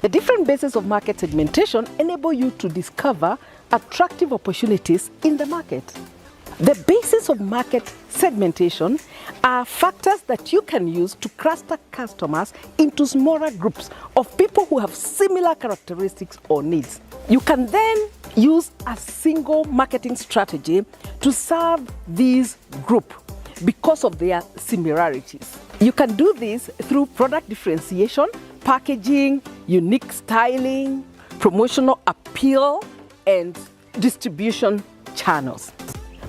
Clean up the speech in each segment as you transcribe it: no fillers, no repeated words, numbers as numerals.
The different bases of market segmentation enable you to discover attractive opportunities in the market. The basis of market segmentation are factors that you can use to cluster customers into smaller groups of people who have similar characteristics or needs. You can then use a single marketing strategy to serve these groups because of their similarities. You can do this through product differentiation, packaging, unique styling, promotional appeal, and distribution channels.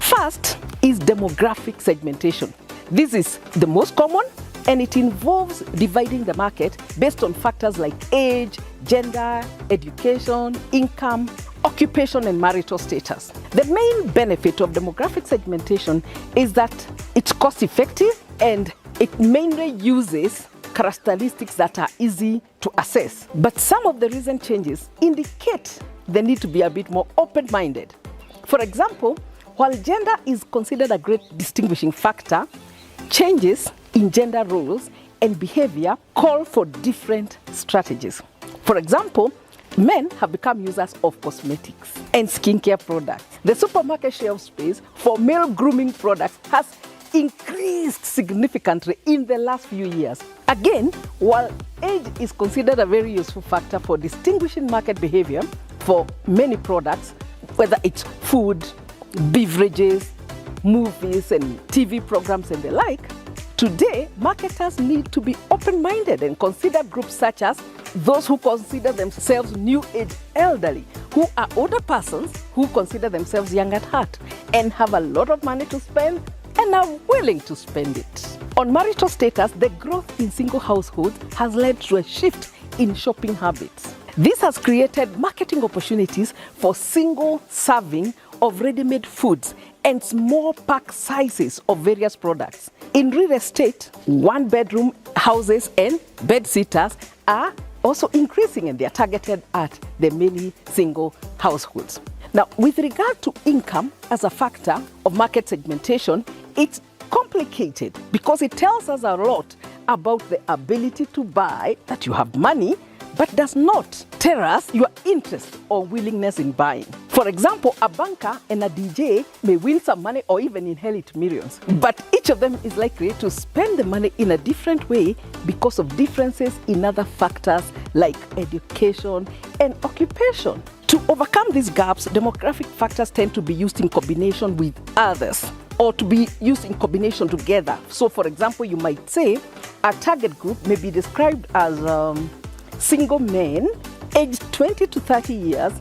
First is demographic segmentation. This is the most common, and it involves dividing the market based on factors like age, gender, education, income, occupation, and marital status. The main benefit of demographic segmentation is that it's cost-effective and it mainly uses characteristics that are easy to assess. But some of the recent changes indicate the need to be a bit more open-minded. For example, while gender is considered a great distinguishing factor, changes in gender roles and behavior call for different strategies. For example, men have become users of cosmetics and skincare products. The supermarket shelf space for male grooming products has increased significantly in the last few years. Again, while age is considered a very useful factor for distinguishing market behavior for many products, whether it's food, beverages, movies, and TV programs and the like, today marketers need to be open-minded and consider groups such as those who consider themselves new age elderly, who are older persons who consider themselves young at heart and have a lot of money to spend and are willing to spend it. On marital status, the growth in single households has led to a shift in shopping habits. This has created marketing opportunities for single serving of ready-made foods and small pack sizes of various products. In real estate, one-bedroom houses and bed-sitters are also increasing, and they are targeted at the many single households. Now, with regard to income as a factor of market segmentation, it's complicated because it tells us a lot about the ability to buy, that you have money, but does not tell us your interest or willingness in buying. For example, a banker and a DJ may win some money or even inherit millions, but each of them is likely to spend the money in a different way because of differences in other factors like education and occupation. To overcome these gaps, demographic factors tend to be used in combination with others, or to be used in combination together. So for example, you might say a target group may be described as single men aged 20 to 30 years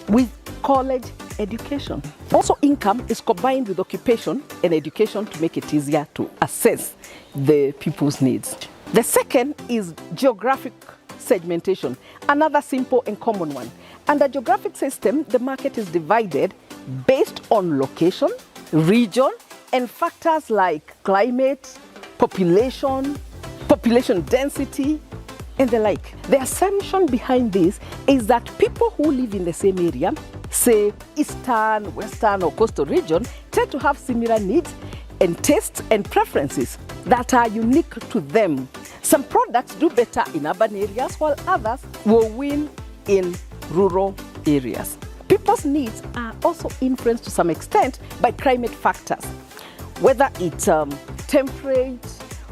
with college education. Also, income is combined with occupation and education to make it easier to assess the people's needs. The second is geographic segmentation, another simple and common one. Under geographic system, the market is divided based on location, region, and factors like climate, population density, and the like. The assumption behind this is that people who live in the same area, say eastern, western, or coastal region, tend to have similar needs and tastes and preferences that are unique to them. Some products do better in urban areas, while others will win in rural areas. People's needs are also influenced to some extent by climate factors, whether it's temperate,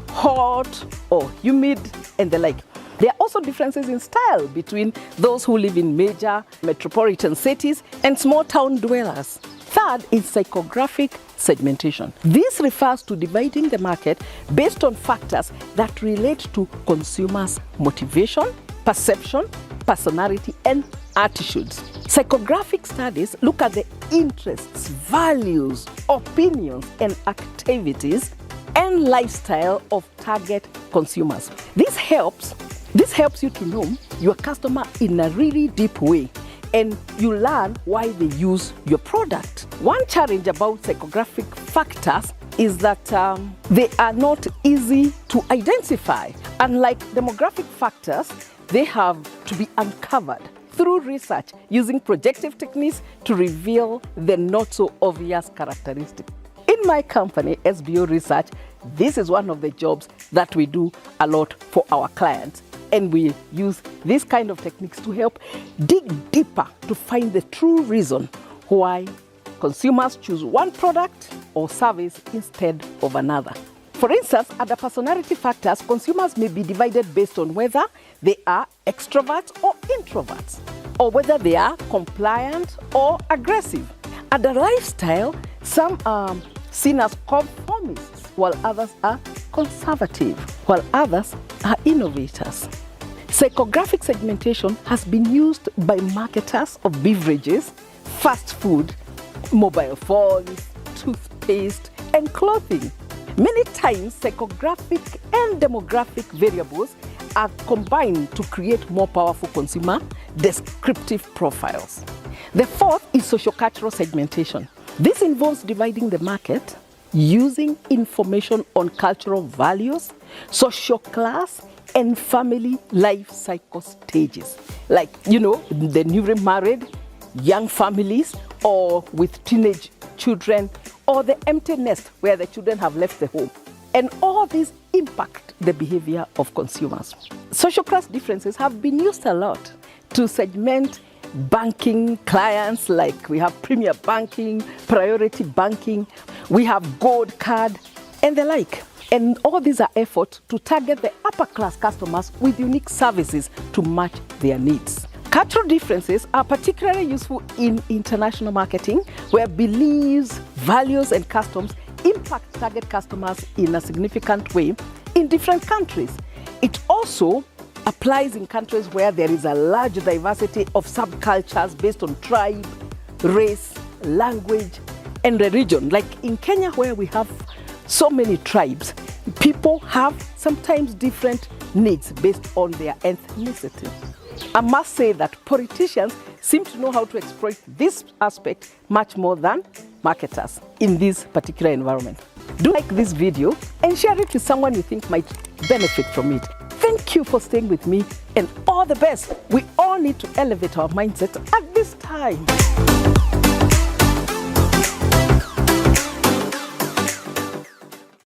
hot, or humid, and the like. There are also differences in style between those who live in major metropolitan cities and small town dwellers. Third is psychographic segmentation. This refers to dividing the market based on factors that relate to consumers' motivation, perception, personality, and attitudes. Psychographic studies look at the interests, values, opinions, and activities and lifestyle of target consumers. This helps you to know your customer in a really deep way, and you learn why they use your product. One challenge about psychographic factors is that they are not easy to identify. Unlike demographic factors, they have to be uncovered through research using projective techniques to reveal the not so obvious characteristics. In my company, SBO Research, this is one of the jobs that we do a lot for our clients. And we use these kind of techniques to help dig deeper to find the true reason why consumers choose one product or service instead of another. For instance, under personality factors, consumers may be divided based on whether they are extroverts or introverts, or whether they are compliant or aggressive. Under lifestyle, some are seen as conformists, while others are conservative, while others are innovators. Psychographic segmentation has been used by marketers of beverages, fast food, mobile phones, toothpaste, and clothing. Many times, psychographic and demographic variables are combined to create more powerful consumer descriptive profiles. The fourth is socio-cultural segmentation. This involves dividing the market using information on cultural values, social class, and family life cycle stages. Like, the newly married, young families, or with teenage children, or the empty nest where the children have left the home. And all these impact the behavior of consumers. Social class differences have been used a lot to segment banking clients, like we have premier banking, priority banking, we have gold card, and the like. And all these are efforts to target the upper class customers with unique services to match their needs. Cultural differences are particularly useful in international marketing, where beliefs, values, and customs impact target customers in a significant way in different countries. It also applies in countries where there is a large diversity of subcultures based on tribe, race, language, and religion. Like in Kenya, where we have so many tribes, people have sometimes different needs based on their ethnicity. I must say that politicians seem to know how to exploit this aspect much more than marketers in this particular environment. Do like this video and share it with someone you think might benefit from it. Thank you for staying with me, and all the best. We all need to elevate our mindset at this time.